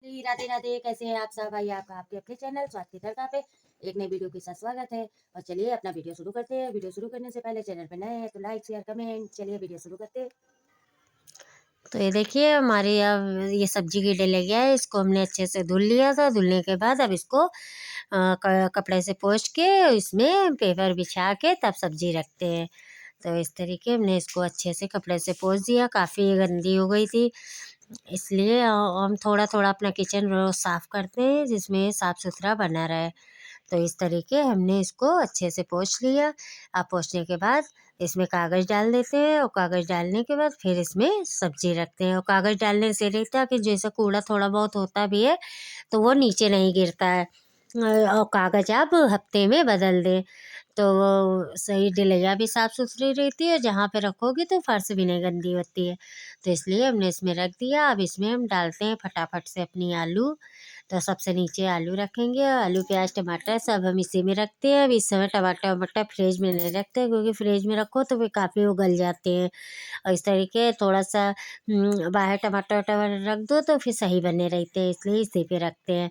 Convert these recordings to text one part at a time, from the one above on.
जी, राधे राधे। कैसे हैं आप सब? भाई आपका आपके अपने चैनल स्वाद की तड़का पे एक नई वीडियो के साथ स्वागत है। और चलिए अपना वीडियो शुरू करते हैं। वीडियो शुरू करने से पहले चैनल पे नए हैं तो लाइक शेयर कमेंट। चलिए वीडियो शुरू करते हैं। तो ये देखिए हमारी अब ये सब्जी की डलिया है। इसको हमने अच्छे से धुल लिया था। धुलने के बाद अब इसको कपड़े से पोंछ के इसमें पेपर बिछा के तब सब्जी रखते हैं। तो इस तरीके हमने इसको अच्छे से कपड़े से पोंछ दिया। काफ़ी गंदी हो गई थी, इसलिए हम थोड़ा थोड़ा अपना किचन रोज़ साफ़ करते हैं जिसमें साफ़ सुथरा बना रहे। तो इस तरीके हमने इसको अच्छे से पोंछ लिया। अब पोंछने के बाद इसमें कागज़ डाल देते हैं और कागज़ डालने के बाद फिर इसमें सब्ज़ी रखते हैं। और कागज़ डालने से रहता है कि जैसे कूड़ा थोड़ा बहुत होता भी है तो वो नीचे नहीं गिरता है। और कागज़ आप हफ्ते में बदल दें तो वो सही डलिया भी साफ़ सुथरी रहती है। जहाँ पे रखोगे तो फर्श भी नहीं गंदी होती है। तो इसलिए हमने इसमें रख दिया। अब इसमें हम डालते हैं फटाफट से अपनी आलू। तो सबसे नीचे आलू रखेंगे। आलू प्याज टमाटर सब हम इसी में रखते हैं। अब इस समय टमाटर वमाटर फ्रिज में नहीं रखते क्योंकि फ्रिज में रखो तो वे काफ़ी वो गल जाते हैं। और इस तरीके थोड़ा सा बाहर टमाटर वमाटर रख दो तो फिर सही बने रहते हैं, इसलिए इसी पे रखते हैं।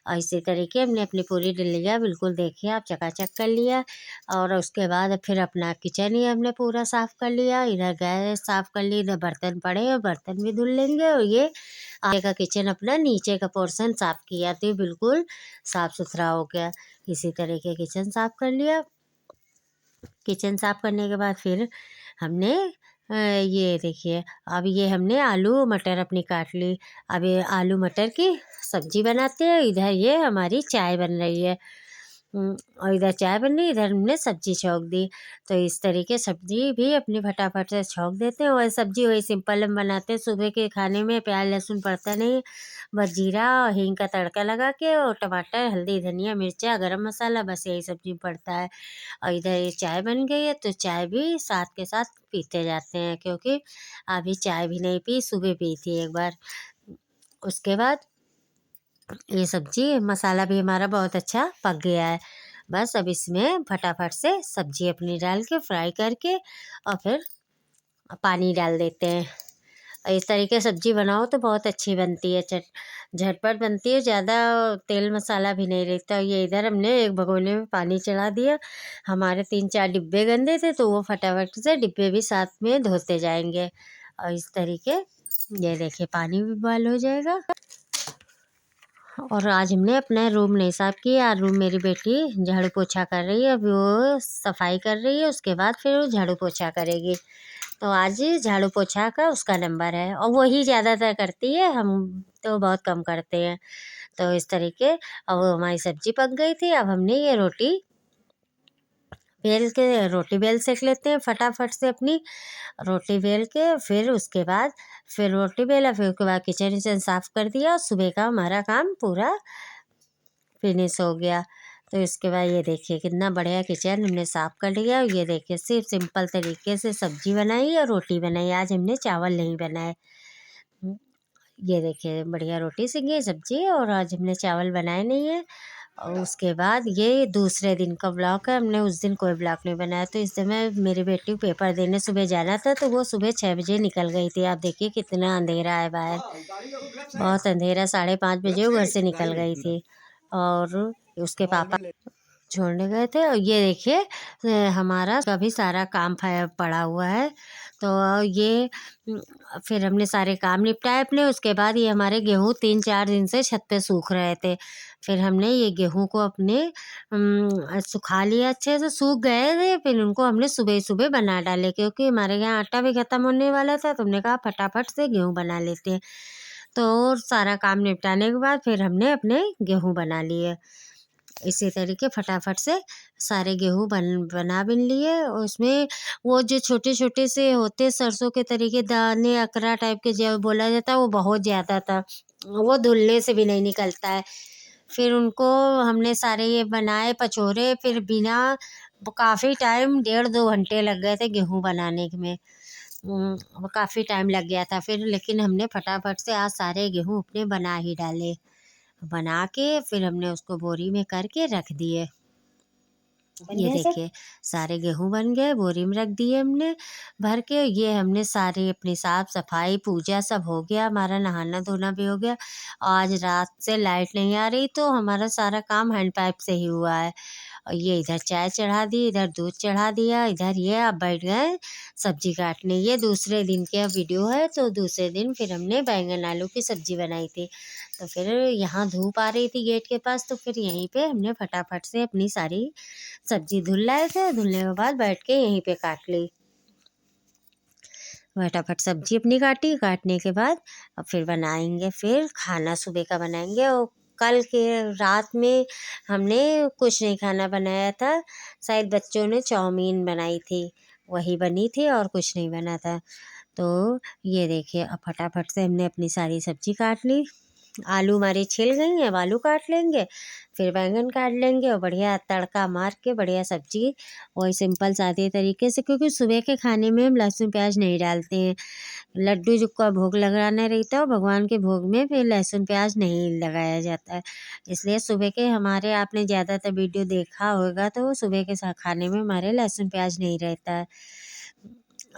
और इसी तरीके हमने अपनी पूरी डलिया बिल्कुल देखिए आप चकाचक कर लिया। और उसके बाद फिर अपना किचन ही हमने पूरा साफ़ कर लिया। इधर गैस साफ़ कर ली, इधर बर्तन पड़े और बर्तन भी धुल लेंगे। और ये आगे का किचन अपना नीचे का पोर्शन साफ़ किया तो ये बिल्कुल साफ़ सुथरा हो गया। इसी तरीके किचन साफ़ कर लिया। किचन साफ़ करने के बाद फिर हमने ये देखिए अब ये हमने आलू मटर अपनी काट ली। अब ये आलू मटर की सब्ज़ी बनाते हैं। इधर ये हमारी चाय बन रही है। और इधर चाय बन रही, इधर हमने सब्ज़ी छौंक दी। तो इस तरीके सब्ज़ी भी अपनी फटाफट से छौंक देते हैं। और सब्ज़ी वही सिंपल हम बनाते हैं। सुबह के खाने में प्याज लहसुन पड़ता नहीं, बस जीरा और हींग का तड़का लगा के और टमाटर हल्दी धनिया मिर्चा गरम मसाला, बस यही सब्ज़ी में पड़ता है। और इधर ये चाय बन गई है तो चाय भी साथ के साथ पीते जाते हैं क्योंकि अभी चाय भी नहीं पी, सुबह पी थी एक बार। उसके बाद ये सब्ज़ी मसाला भी हमारा बहुत अच्छा पक गया है। बस अब इसमें फटाफट से सब्ज़ी अपनी डाल के फ्राई करके और फिर पानी डाल देते हैं। और इस तरीके सब्ज़ी बनाओ तो बहुत अच्छी बनती है, झटपट बनती है, ज़्यादा तेल मसाला भी नहीं रहता। ये इधर हमने एक भगोने में पानी चढ़ा दिया। हमारे 3-4 डिब्बे गंदे थे तो वो फटाफट से डिब्बे भी साथ में धोते जाएंगे। और इस तरीके ये देखिए पानी भी बॉयल हो जाएगा। और आज हमने अपना रूम नहीं साफ़ किया। रूम मेरी बेटी झाड़ू पोछा कर रही है, अभी वो सफाई कर रही है, उसके बाद फिर वो झाड़ू पोछा करेगी। तो आज झाड़ू पोछा का उसका नंबर है और वही ज़्यादातर करती है, हम तो बहुत कम करते हैं। तो इस तरीके अब हमारी सब्ज़ी पक गई थी। अब हमने ये रोटी बेल सेक लेते हैं फटाफट से अपनी रोटी बेल के। फिर उसके बाद फिर रोटी बेला, फिर उसके बाद किचन विचन साफ़ कर दिया और सुबह का हमारा काम पूरा फिनिश हो गया। तो इसके बाद ये देखिए कितना बढ़िया किचन हमने साफ़ कर लिया। ये देखिए सिर्फ सिंपल तरीके से सब्ज़ी बनाई और रोटी बनाई, आज हमने चावल नहीं बनाए। हम्म, ये देखिए बढ़िया रोटी सीखी सब्ज़ी और आज हमने चावल बनाए नहीं है। और उसके बाद ये दूसरे दिन का ब्लॉग है, हमने उस दिन कोई ब्लॉग नहीं बनाया। तो इस समय मेरी बेटी को पेपर देने सुबह जाना था तो वो सुबह 6 बजे निकल गई थी। आप देखिए कितना अंधेरा है बाहर, बहुत अंधेरा, 5:30 बजे वो घर से निकल गई थी। और उसके पापा छोड़ने गए थे। और ये देखिए हमारा काफ़ी सारा काम पड़ा हुआ है। तो ये फिर हमने सारे काम निपटाए अपने। उसके बाद ये हमारे गेहूँ 3-4 दिन से छत पे सूख रहे थे। फिर हमने ये गेहूँ को अपने सुखा लिया, अच्छे से सूख गए थे। फिर उनको हमने सुबह ही सुबह बना डाले क्योंकि हमारे यहाँ आटा भी ख़त्म होने वाला था। तो हमने कहा फटाफट से गेहूँ बना लेते हैं। तो सारा काम निपटाने के बाद फिर हमने अपने गेहूँ बना लिए। इसी तरीके फटाफट से सारे गेहूँ बना बिन लिए। और उसमें वो जो छोटे छोटे से होते सरसों के तरीके दाने अकरा टाइप के जो बोला जाता है वो बहुत ज़्यादा था, वो धुलने से भी नहीं निकलता है। फिर उनको हमने सारे ये बनाए पचोरे, फिर बिना वो काफ़ी टाइम 1.5-2 घंटे लग गए थे गेहूँ बनाने में। वो काफ़ी टाइम लग गया था फिर, लेकिन हमने फटाफट से आज सारे गेहूँ अपने बना ही डाले। बना के फिर हमने उसको बोरी में करके रख दिए। बन ये गए सब। देखिए सारे गेहूँ बन गए, बोरी में रख दिए हमने भर के। ये हमने सारी अपनी साफ सफाई पूजा सब हो गया, हमारा नहाना धोना भी हो गया। आज रात से लाइट नहीं आ रही तो हमारा सारा काम हैंड पाइप से ही हुआ है। और ये इधर चाय चढ़ा दी, इधर दूध चढ़ा दिया, इधर ये अब बैठ गए सब्जी काटने। ये दूसरे दिन का वीडियो है। तो दूसरे दिन फिर हमने बैंगन आलू की सब्जी बनाई थी। तो फिर यहाँ धूप आ रही थी गेट के पास, तो फिर यहीं पे हमने फटाफट से अपनी सारी सब्जी धुल लाए थे। धुलने के बाद बैठ के यहीं पे काट ली, फटाफट सब्जी अपनी काटी। काटने के बाद अब फिर बनाएंगे, फिर खाना सुबह का बनाएंगे। और कल के रात में हमने कुछ नहीं खाना बनाया था, शायद बच्चों ने चाउमीन बनाई थी, वही बनी थी और कुछ नहीं बना था। तो ये देखिए अब फटाफट से हमने अपनी सारी सब्जी काट ली। आलू हमारे छिल गई, अब आलू काट लेंगे, फिर बैंगन काट लेंगे और बढ़िया तड़का मार के बढ़िया सब्जी वही सिंपल सादे तरीके से, क्योंकि सुबह के खाने में हम लहसुन प्याज नहीं डालते हैं। लड्डू जो का भोग लगाना रहता है भगवान के भोग में फिर लहसुन प्याज नहीं लगाया जाता है। इसलिए सुबह के हमारे आपने ज़्यादातर वीडियो देखा होगा तो सुबह के खाने में हमारे लहसुन प्याज नहीं रहता है,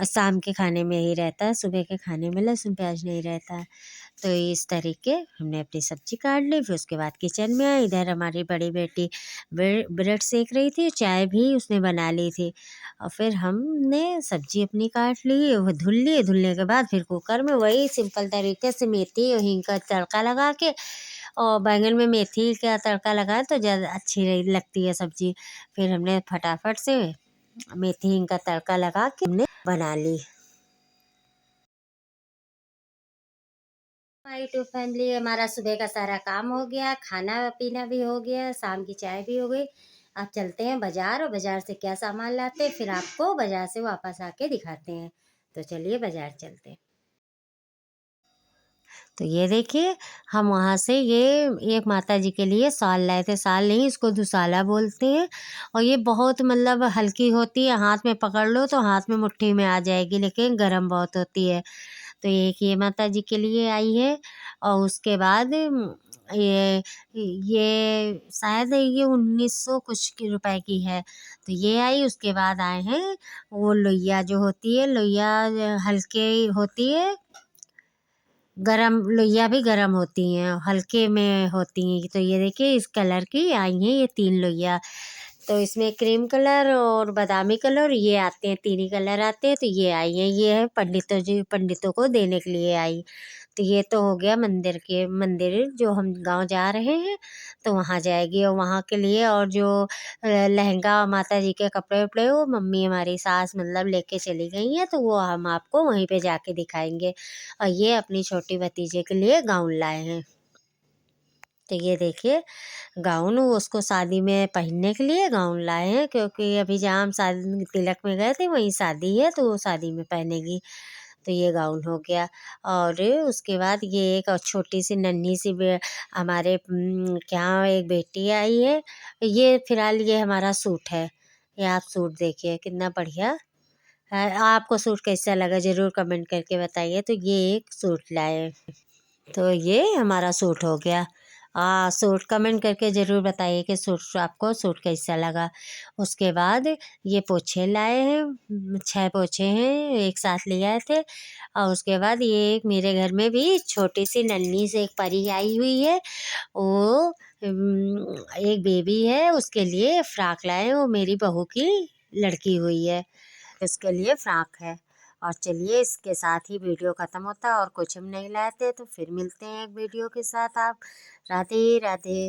शाम के खाने में ही रहता है, सुबह के खाने में लहसुन प्याज नहीं रहता है। तो इस तरीके हमने अपनी सब्जी काट ली। फिर उसके बाद किचन में आई, इधर हमारी बड़ी बेटी ब्रेड सेक रही थी, चाय भी उसने बना ली थी। और फिर हमने सब्जी अपनी काट ली, वो धुल ली। धुलने के बाद फिर कुकर में वही सिंपल तरीके से मेथी और हींग का तड़का लगा के, और बैंगन में मेथी का तड़का लगाए तो ज़्यादा अच्छी लगती है सब्जी। फिर हमने फटाफट से मेथी हींग का तड़का लगा के हमने बना ली। हाई टू फैमिली, हमारा सुबह का सारा काम हो गया, खाना पीना भी हो गया, शाम की चाय भी हो गई। अब चलते हैं बाजार, और बाजार से क्या सामान लाते हैं फिर आपको बाजार से वापस आके दिखाते हैं। तो चलिए बाजार चलते हैं। तो ये देखिए हम वहाँ से ये एक माता जी के लिए शाल लाए थे। शाल नहीं, इसको दुशाला बोलते हैं। और ये बहुत मतलब हल्की होती है, हाथ में पकड़ लो तो हाथ में मुट्ठी में आ जाएगी, लेकिन गर्म बहुत होती है। तो एक ये माता जी के लिए आई है। और उसके बाद ये शायद ये 1900 कुछ की रुपए की है। तो ये आई। उसके बाद आए हैं वो लोइया जो होती है, लोइया हल्के होती है, गरम लोइया भी गरम होती हैं, हल्के में होती हैं। तो ये देखिए इस कलर की आई हैं ये 3 लोइया। तो इसमें क्रीम कलर और बादामी कलर ये आते हैं, 3 ही कलर आते हैं। तो ये आई हैं, ये है पंडितों को देने के लिए आई। तो ये तो हो गया मंदिर जो हम गांव जा रहे हैं तो वहाँ जाएगी। और वहाँ के लिए और जो लहंगा माता जी के कपड़े उपड़े वो मम्मी हमारी सास मतलब लेके चली गई हैं, तो वो हम आपको वहीं पे जाके दिखाएंगे। और ये अपनी छोटी भतीजे के लिए गाउन लाए हैं। तो ये देखिए गाउन वो उसको शादी में पहनने के लिए गाउन लाए हैं, क्योंकि अभी जहाँ हम शादी तिलक में गए थे वहीं शादी है, तो वो शादी में पहनेगी। तो ये गाउन हो गया। और उसके बाद ये एक और छोटी सी नन्ही सी हमारे यहाँ एक बेटी आई है। ये फिलहाल ये हमारा सूट है। ये आप सूट देखिए कितना बढ़िया है। आपको सूट कैसा लगा ज़रूर कमेंट करके बताइए। तो ये एक सूट लाए। तो ये हमारा सूट हो गया। सूट कमेंट करके ज़रूर बताइए कि सूट आपको सूट कैसा लगा। उसके बाद ये पोछे लाए हैं, 6 पोछे हैं एक साथ ले आए थे। और उसके बाद ये एक मेरे घर में भी छोटी सी नन्ही से एक परी आई हुई है। वो एक बेबी है, उसके लिए फ़्रॉक लाए हैं, वो मेरी बहू की लड़की हुई है, इसके लिए फ़्रॉक है। और चलिए इसके साथ ही वीडियो ख़त्म होता है, और कुछ हम नहीं लाते। तो फिर मिलते हैं एक वीडियो के साथ। आप राधे राधे।